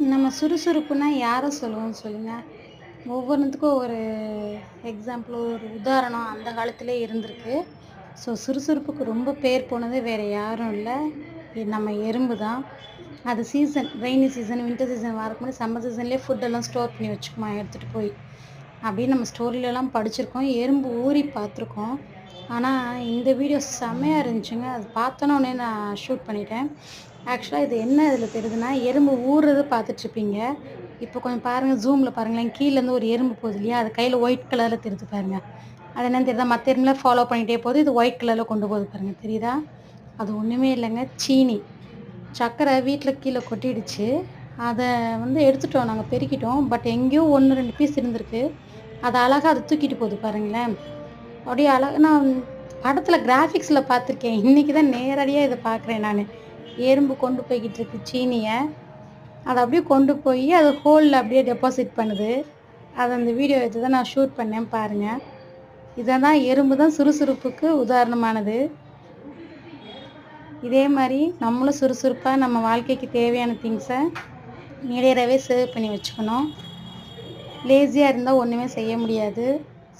நம்ம சுறுசுறுப்புனா யாரை சொல்லுவோம்னு சொல்லுங்க? ஒவ்வொன்னுத்துக்கும் ஒரு எக்ஸாம்பிள், ஒரு உதாரணம் அந்த காலத்திலே இருந்திருக்கு. ஸோ சுறுசுறுப்புக்கு ரொம்ப பேர் போனது வேற யாரும் இல்ல, நம்ம எறும்பு தான். அது season rainy season, winter season வரக்கு முன்னாடி சம்மர் சீசன்லேயே ஃபுட்டெல்லாம் ஸ்டோர் பண்ணி வச்சுக்குமா எடுத்துகிட்டு போய். அப்படின்னு நம்ம ஸ்டோரியிலலாம் படிச்சிருக்கோம். எறும்பு ஊறி பார்த்துருக்கோம். ஆனா, இந்த வீடியோ செம்மையா இருந்துச்சுங்க. அது பார்த்தோனே நான் ஷூட் பண்ணிட்டேன். ஆக்சுவலா இது என்ன இதில தெரியுதுன்னா, எறும்பு ஊர்றத பார்த்துட்ருப்பீங்க. இப்போ கொஞ்சம் பாருங்க, ஜூம்ல பாருங்களேன். கீழேருந்து ஒரு எறும்பு போகுது இல்லையா? அது கையில ஒயிட் கலர்ல தெரியுது பாருங்க. அது என்னன்னு தெரியுதா? மத்த எறும்புலாம் ஃபாலோ பண்ணிட்டே போகுது. இது ஒயிட் கலர்ல கொண்டு போகுது பாருங்க. தெரியுதா? அது ஒண்ணுமே இல்லங்க. சீனி. சர்க்கரை வீட்ல கீழ கொட்டிடுச்சு. அத எடுத்துட்டோம். நாங்க பெருக்கிட்டோம். பட் எங்கேயோ 1, 2 பீஸ் இருந்திருக்கு. அது அழகா அது தூக்கிட்டு போகுது பாருங்களேன். அப்படியே நான் படத்துல கிராஃபிக்ஸ்ல பார்த்துருக்கேன். இன்னைக்கு தான் நேரடியா இத பார்க்குறேன் நானு. எறும்பு கொண்டு போய்க்கிட்டு இருக்கு சீனிய. அத அப்படியே கொண்டு போயி அது ஹோல்ல அப்படியே டெபாசிட் பண்ணுது. அத அந்த வீடியோ எடுத்து தான் நான் ஷூட் பண்ணேன் பாருங்க. இததான் எறும்பு தான் சுறுசுறுப்புக்கு உதாரணமானது. இதே மாரி நம்மளும் சுறுசுறுப்பா நம்ம வாழ்க்கைக்கு தேவையான திங்ஸ இடையறவே சேவ் பண்ணி வச்சுக்கணும். லேசியா இருந்தா ஒண்ணுமே செய்ய முடியாது.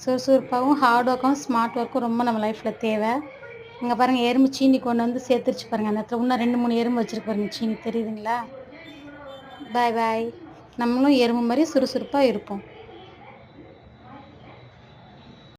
சுறுசுறுப்பாவும், ஹார்ட் ஒர்க்கும், ஸ்மார்ட் ஒர்க்கும் ரொம்ப நம்ம லைஃப்ல தேவை. இங்க பாருங்க, எறும்பு சீனி கொண்டு வந்து சேர்த்துருச்சு பாருங்க. அந்த இடத்துல இன்னும் 2, 3 எறும்பு வச்சிருக்கு பாருங்க சீனி. தெரியுதுங்களா? பாய் பாய். நம்மளும் எறும்பு மாரி சுறுசுறுப்பா இருப்போம்.